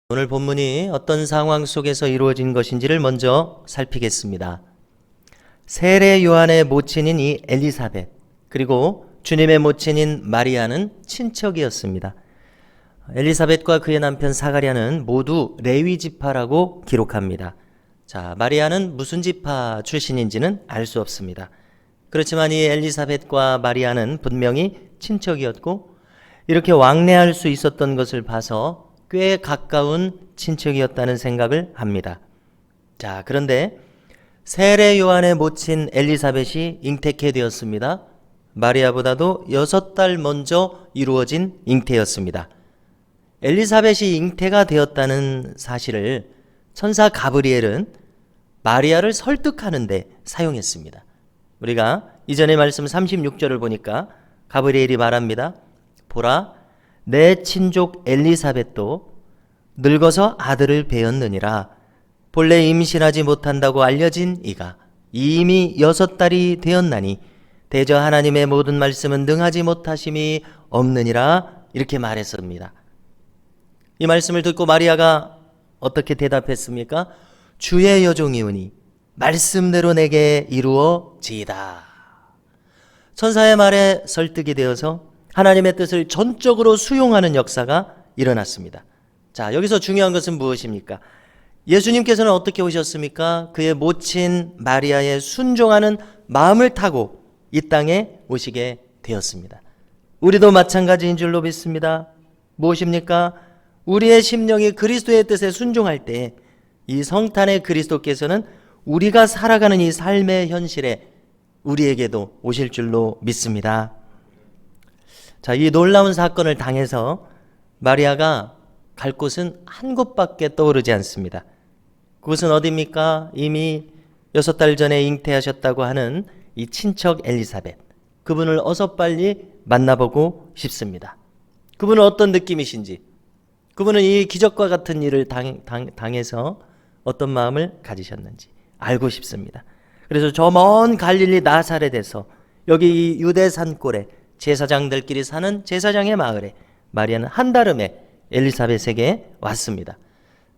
오늘 본문이 어떤 상황 속에서 이루어진 것인지를 먼저 살피겠습니다. 세례 요한의 모친인 이 엘리사벳, 그리고 주님의 모친인 마리아는 친척이었습니다. 엘리사벳과 그의 남편 사가랴는 모두 레위 지파라고 기록합니다. 자, 마리아는 무슨 지파 출신인지는 알 수 없습니다. 그렇지만 이 엘리사벳과 마리아는 분명히 친척이었고, 이렇게 왕래할 수 있었던 것을 봐서 꽤 가까운 친척이었다는 생각을 합니다. 자, 그런데 세례 요한의 모친 엘리사벳이 잉태케 되었습니다. 마리아보다도 6달 먼저 이루어진 잉태였습니다. 엘리사벳이 잉태가 되었다는 사실을 천사 가브리엘은 마리아를 설득하는 데 사용했습니다. 우리가 이전의 말씀 36절을 보니까 가브리엘이 말합니다. 보라, 내 친족 엘리사벳도 늙어서 아들을 배었느니라. 본래 임신하지 못한다고 알려진 이가 이미 6달이 되었나니 대저 하나님의 모든 말씀은 능하지 못하심이 없느니라. 이렇게 말했습니다. 이 말씀을 듣고 마리아가 어떻게 대답했습니까? 주의 여종이오니 말씀대로 내게 이루어지이다. 천사의 말에 설득이 되어서 하나님의 뜻을 전적으로 수용하는 역사가 일어났습니다. 자, 여기서 중요한 것은 무엇입니까? 예수님께서는 어떻게 오셨습니까? 그의 모친 마리아의 순종하는 마음을 타고 이 땅에 오시게 되었습니다. 우리도 마찬가지인 줄로 믿습니다. 무엇입니까? 우리의 심령이 그리스도의 뜻에 순종할 때 이 성탄의 그리스도께서는 우리가 살아가는 이 삶의 현실에 우리에게도 오실 줄로 믿습니다. 자, 이 놀라운 사건을 당해서 마리아가 갈 곳은 한 곳밖에 떠오르지 않습니다. 그곳은 어디입니까? 이미 6달 전에 잉태하셨다고 하는 이 친척 엘리사벳, 그분을 어서 빨리 만나보고 싶습니다. 그분은 어떤 느낌이신지, 그분은 이 기적과 같은 일을 당해서 어떤 마음을 가지셨는지 알고 싶습니다. 그래서 저 먼 갈릴리 나사렛에서 여기 이 유대 산골에 제사장들끼리 사는 제사장의 마을에 마리아는 한달음에 엘리사벳에게 왔습니다.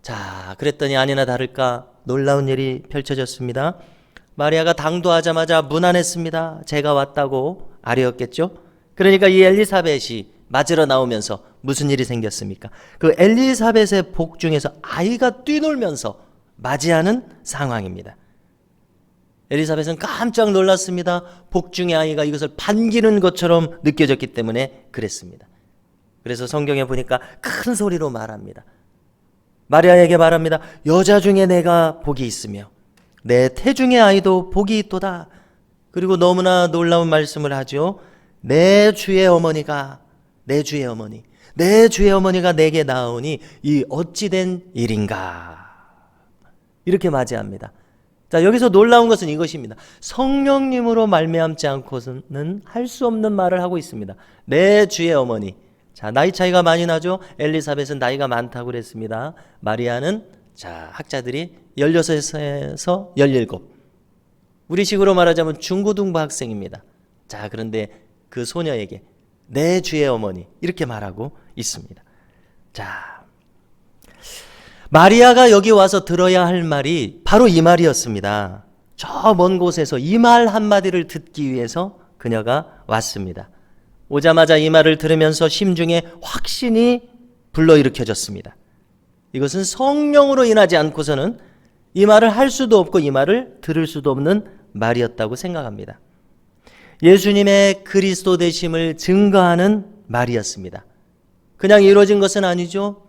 자, 그랬더니 아니나 다를까 놀라운 일이 펼쳐졌습니다. 마리아가 당도하자마자 문안했습니다. 제가 왔다고 아뢰었겠죠. 그러니까 이 엘리사벳이 맞으러 나오면서 무슨 일이 생겼습니까? 그 엘리사벳의 복 중에서 아이가 뛰놀면서 맞이하는 상황입니다. 엘리사벳은 깜짝 놀랐습니다. 복중의 아이가 이것을 반기는 것처럼 느껴졌기 때문에 그랬습니다. 그래서 성경에 보니까 큰 소리로 말합니다. 마리아에게 말합니다. 여자 중에 내가 복이 있으며 내 태중의 아이도 복이 있도다. 그리고 너무나 놀라운 말씀을 하죠. 내 주의 어머니가 내게 나오니 이 어찌된 일인가. 이렇게 맞이합니다. 자, 여기서 놀라운 것은 이것입니다. 성령님으로 말미암지 않고서는 할 수 없는 말을 하고 있습니다. 내 주의 어머니. 자, 나이 차이가 많이 나죠. 엘리사벳은 나이가 많다고 그랬습니다. 마리아는 자, 학자들이 16에서 17. 우리식으로 말하자면 중고등부 학생입니다. 자, 그런데 그 소녀에게 내 주의 어머니 이렇게 말하고 있습니다. 자, 마리아가 여기 와서 들어야 할 말이 바로 이 말이었습니다. 저 먼 곳에서 이 말 한마디를 듣기 위해서 그녀가 왔습니다. 오자마자 이 말을 들으면서 심중에 확신이 불러일으켜졌습니다. 이것은 성령으로 인하지 않고서는 이 말을 할 수도 없고 이 말을 들을 수도 없는 말이었다고 생각합니다. 예수님의 그리스도 되심을 증거하는 말이었습니다. 그냥 이루어진 것은 아니죠.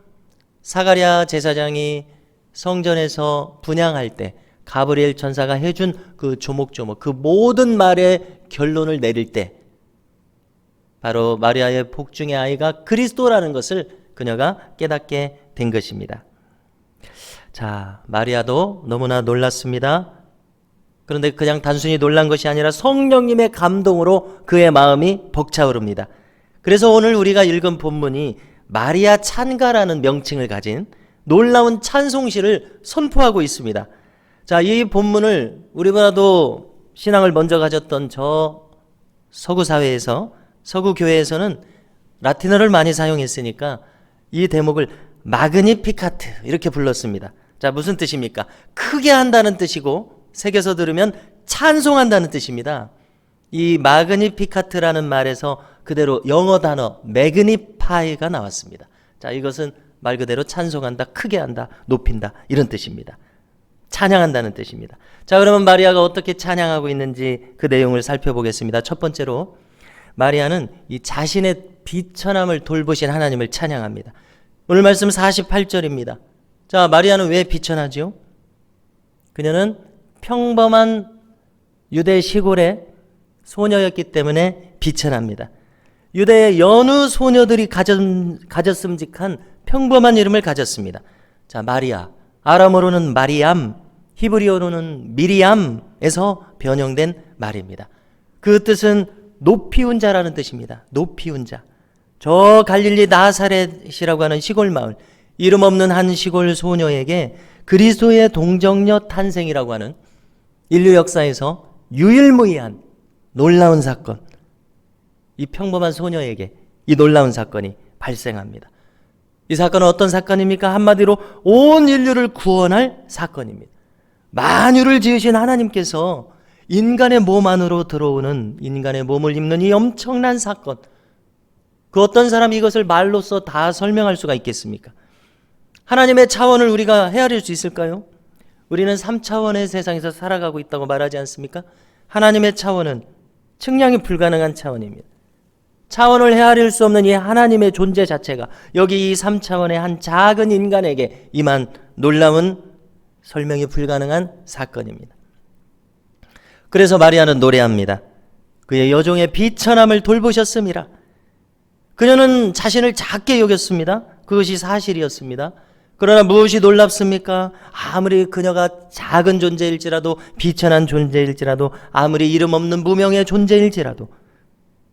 사가랴 제사장이 성전에서 분향할 때 가브리엘 천사가 해준 그 조목조목 그 모든 말의 결론을 내릴 때 바로 마리아의 복중의 아이가 그리스도라는 것을 그녀가 깨닫게 된 것입니다. 자, 마리아도 너무나 놀랐습니다. 그런데 그냥 단순히 놀란 것이 아니라 성령님의 감동으로 그의 마음이 벅차오릅니다. 그래서 오늘 우리가 읽은 본문이 마리아 찬가라는 명칭을 가진 놀라운 찬송시를 선포하고 있습니다. 자, 이 본문을 우리보다도 신앙을 먼저 가졌던 저 서구 사회에서, 서구 교회에서는 라틴어를 많이 사용했으니까 이 대목을 마그니피카트 이렇게 불렀습니다. 자, 무슨 뜻입니까? 크게 한다는 뜻이고 새겨서 들으면 찬송한다는 뜻입니다. 이 마그니피카트라는 말에서 그대로 영어 단어 매그니파이가 나왔습니다. 자, 이것은 말 그대로 찬송한다, 크게 한다, 높인다 이런 뜻입니다. 찬양한다는 뜻입니다. 자, 그러면 마리아가 어떻게 찬양하고 있는지 그 내용을 살펴보겠습니다. 첫 번째로 마리아는 이 자신의 비천함을 돌보신 하나님을 찬양합니다. 오늘 말씀 48절입니다. 자, 마리아는 왜 비천하지요? 그녀는 평범한 유대 시골의 소녀였기 때문에 비천합니다. 유대의 여느 소녀들이 가졌음직한 평범한 이름을 가졌습니다. 자, 마리아, 아람어로는 마리암, 히브리어로는 미리암에서 변형된 말입니다. 그 뜻은 높이운 자라는 뜻입니다. 높이운 자. 저 갈릴리 나사렛이라고 하는 시골 마을, 이름 없는 한 시골 소녀에게 그리스도의 동정녀 탄생이라고 하는 인류 역사에서 유일무이한 놀라운 사건, 이 평범한 소녀에게 이 놀라운 사건이 발생합니다. 이 사건은 어떤 사건입니까? 한마디로 온 인류를 구원할 사건입니다. 만유를 지으신 하나님께서 인간의 몸 안으로 들어오는, 인간의 몸을 입는 이 엄청난 사건, 그 어떤 사람이 이것을 말로써 다 설명할 수가 있겠습니까? 하나님의 차원을 우리가 헤아릴 수 있을까요? 우리는 3차원의 세상에서 살아가고 있다고 말하지 않습니까? 하나님의 차원은 측량이 불가능한 차원입니다. 차원을 헤아릴 수 없는 이 하나님의 존재 자체가 여기 이 3차원의 한 작은 인간에게 임한 놀라운 설명이 불가능한 사건입니다. 그래서 마리아는 노래합니다. 그의 여종의 비천함을 돌보셨음이라. 그녀는 자신을 작게 여겼습니다. 그것이 사실이었습니다. 그러나 무엇이 놀랍습니까? 아무리 그녀가 작은 존재일지라도, 비천한 존재일지라도, 아무리 이름 없는 무명의 존재일지라도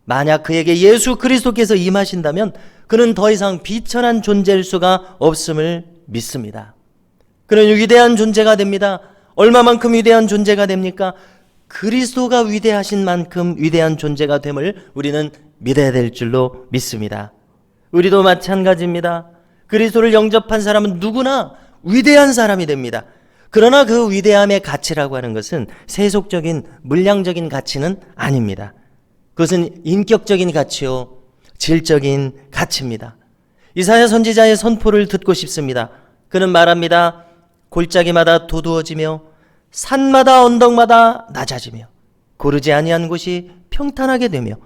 만약 그에게 예수 그리스도께서 임하신다면 그는 더 이상 비천한 존재일 수가 없음을 믿습니다. 그는 위대한 존재가 됩니다. 얼마만큼 위대한 존재가 됩니까? 그리스도가 위대하신 만큼 위대한 존재가 됨을 우리는 믿어야 될 줄로 믿습니다. 우리도 마찬가지입니다. 그리스도를 영접한 사람은 누구나 위대한 사람이 됩니다. 그러나 그 위대함의 가치라고 하는 것은 세속적인 물량적인 가치는 아닙니다. 그것은 인격적인 가치요, 질적인 가치입니다. 이사야 선지자의 선포를 듣고 싶습니다. 그는 말합니다. 골짜기마다 도두어지며 산마다 언덕마다 낮아지며 고르지 아니한 곳이 평탄하게 되며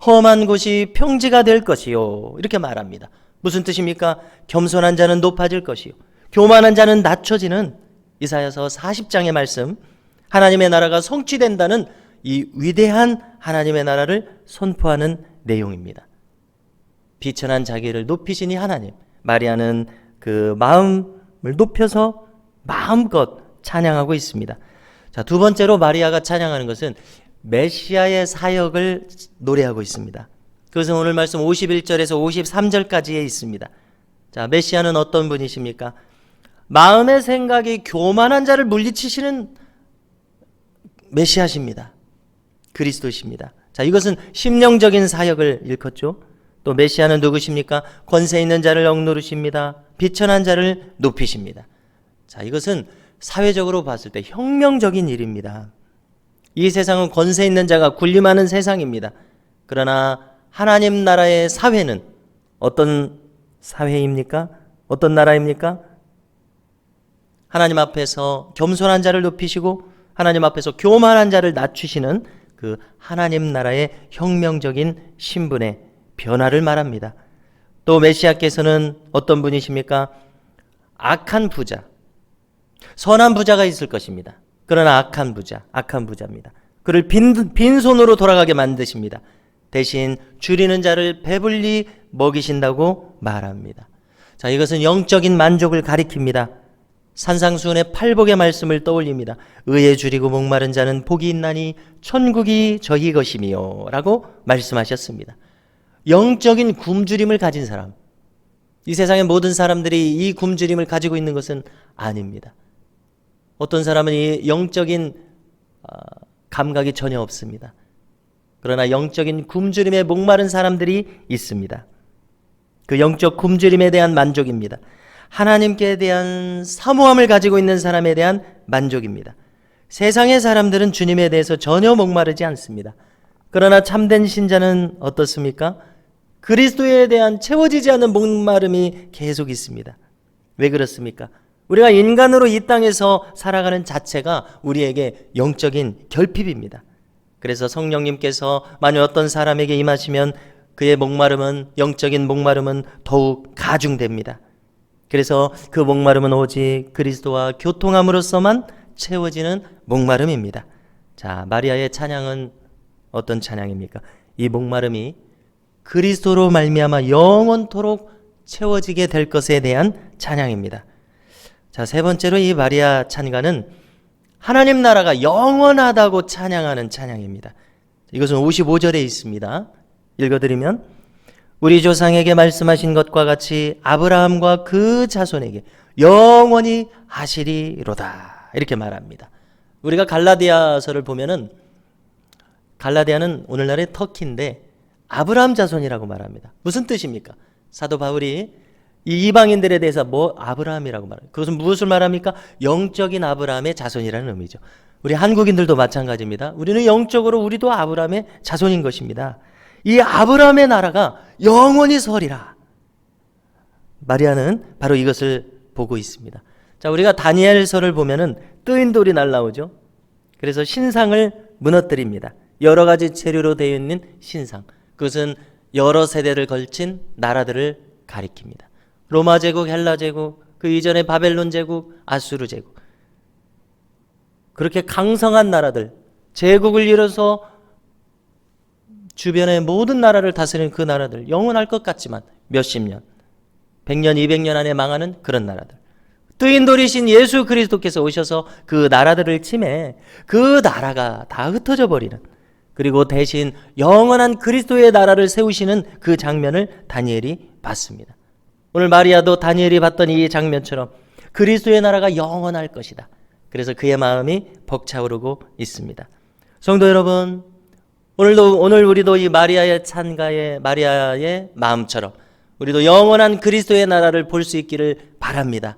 험한 곳이 평지가 될 것이요. 이렇게 말합니다. 무슨 뜻입니까? 겸손한 자는 높아질 것이요, 교만한 자는 낮춰지는 이사야서 40장의 말씀, 하나님의 나라가 성취된다는 이 위대한 하나님의 나라를 선포하는 내용입니다. 비천한 자기를 높이시니 하나님, 마리아는 그 마음을 높여서 마음껏 찬양하고 있습니다. 자, 두 번째로 마리아가 찬양하는 것은 메시아의 사역을 노래하고 있습니다. 그것은 오늘 말씀 51절에서 53절까지에 있습니다. 자, 메시아는 어떤 분이십니까? 마음의 생각이 교만한 자를 물리치시는 메시아십니다. 그리스도십니다. 자, 이것은 심령적인 사역을 일컫죠. 또 메시아는 누구십니까? 권세 있는 자를 억누르십니다. 비천한 자를 높이십니다. 자, 이것은 사회적으로 봤을 때 혁명적인 일입니다. 이 세상은 권세 있는 자가 군림하는 세상입니다. 그러나 하나님 나라의 사회는 어떤 사회입니까? 어떤 나라입니까? 하나님 앞에서 겸손한 자를 높이시고 하나님 앞에서 교만한 자를 낮추시는 그 하나님 나라의 혁명적인 신분의 변화를 말합니다. 또 메시아께서는 어떤 분이십니까? 악한 부자, 선한 부자가 있을 것입니다. 그러나 악한 부자입니다. 그를 빈손으로 돌아가게 만드십니다. 대신 줄이는 자를 배불리 먹이신다고 말합니다. 자, 이것은 영적인 만족을 가리킵니다. 산상수훈의 팔복의 말씀을 떠올립니다. 의에 줄이고 목마른 자는 복이 있나니 천국이 저희 것이며 라고 말씀하셨습니다. 영적인 굶주림을 가진 사람, 이 세상의 모든 사람들이 이 굶주림을 가지고 있는 것은 아닙니다. 어떤 사람은 이 영적인 감각이 전혀 없습니다. 그러나 영적인 굶주림에 목마른 사람들이 있습니다. 그 영적 굶주림에 대한 만족입니다. 하나님께 대한 사모함을 가지고 있는 사람에 대한 만족입니다. 세상의 사람들은 주님에 대해서 전혀 목마르지 않습니다. 그러나 참된 신자는 어떻습니까? 그리스도에 대한 채워지지 않는 목마름이 계속 있습니다. 왜 그렇습니까? 우리가 인간으로 이 땅에서 살아가는 자체가 우리에게 영적인 결핍입니다. 그래서 성령님께서 만약 어떤 사람에게 임하시면 그의 목마름은, 영적인 목마름은 더욱 가중됩니다. 그래서 그 목마름은 오직 그리스도와 교통함으로써만 채워지는 목마름입니다. 자, 마리아의 찬양은 어떤 찬양입니까? 이 목마름이 그리스도로 말미암아 영원토록 채워지게 될 것에 대한 찬양입니다. 자, 세 번째로 이 마리아 찬가는 하나님 나라가 영원하다고 찬양하는 찬양입니다. 이것은 55절에 있습니다. 읽어드리면 우리 조상에게 말씀하신 것과 같이 아브라함과 그 자손에게 영원히 하시리로다 이렇게 말합니다. 우리가 갈라디아서를 보면은 갈라디아는 오늘날의 터키인데 아브라함 자손이라고 말합니다. 무슨 뜻입니까? 사도 바울이 이 이방인들에 대해서 아브라함이라고 말합니다. 그것은 무엇을 말합니까? 영적인 아브라함의 자손이라는 의미죠. 우리 한국인들도 마찬가지입니다. 우리는 영적으로 우리도 아브라함의 자손인 것입니다. 이 아브라함의 나라가 영원히 서리라. 마리아는 바로 이것을 보고 있습니다. 자, 우리가 다니엘서를 보면은 뜨인 돌이 날라오죠. 그래서 신상을 무너뜨립니다. 여러 가지 재료로 되어 있는 신상. 그것은 여러 세대를 걸친 나라들을 가리킵니다. 로마 제국, 헬라 제국, 그 이전에 바벨론 제국, 아수르 제국. 그렇게 강성한 나라들, 제국을 이뤄서 주변의 모든 나라를 다스리는 그 나라들, 영원할 것 같지만 몇십 년, 100년, 200년 안에 망하는 그런 나라들. 뜨인 돌이신 예수 그리스도께서 오셔서 그 나라들을 침해 그 나라가 다 흩어져 버리는, 그리고 대신 영원한 그리스도의 나라를 세우시는 그 장면을 다니엘이 봤습니다. 오늘 마리아도 다니엘이 봤던 이 장면처럼 그리스도의 나라가 영원할 것이다. 그래서 그의 마음이 벅차오르고 있습니다. 성도 여러분, 오늘 우리도 이 마리아의 찬가의 마리아의 마음처럼 우리도 영원한 그리스도의 나라를 볼 수 있기를 바랍니다.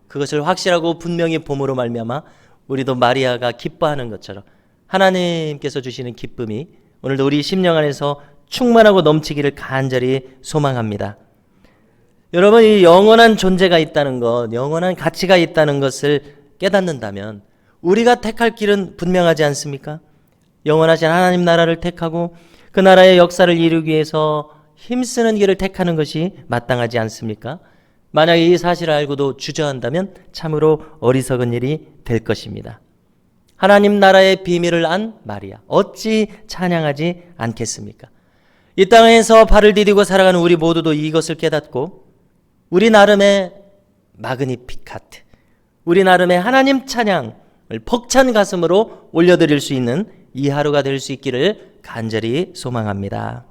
그것을 확실하고 분명히 봄으로 말미암아 우리도 마리아가 기뻐하는 것처럼 하나님께서 주시는 기쁨이 오늘도 우리 심령 안에서 충만하고 넘치기를 간절히 소망합니다. 여러분, 이 영원한 존재가 있다는 것, 영원한 가치가 있다는 것을 깨닫는다면 우리가 택할 길은 분명하지 않습니까? 영원하신 하나님 나라를 택하고 그 나라의 역사를 이루기 위해서 힘쓰는 길을 택하는 것이 마땅하지 않습니까? 만약에 이 사실을 알고도 주저한다면 참으로 어리석은 일이 될 것입니다. 하나님 나라의 비밀을 안 마리아, 어찌 찬양하지 않겠습니까? 이 땅에서 발을 디디고 살아가는 우리 모두도 이것을 깨닫고 우리 나름의 마그니피카트, 우리 나름의 하나님 찬양을 벅찬 가슴으로 올려드릴 수 있는 이 하루가 될 수 있기를 간절히 소망합니다.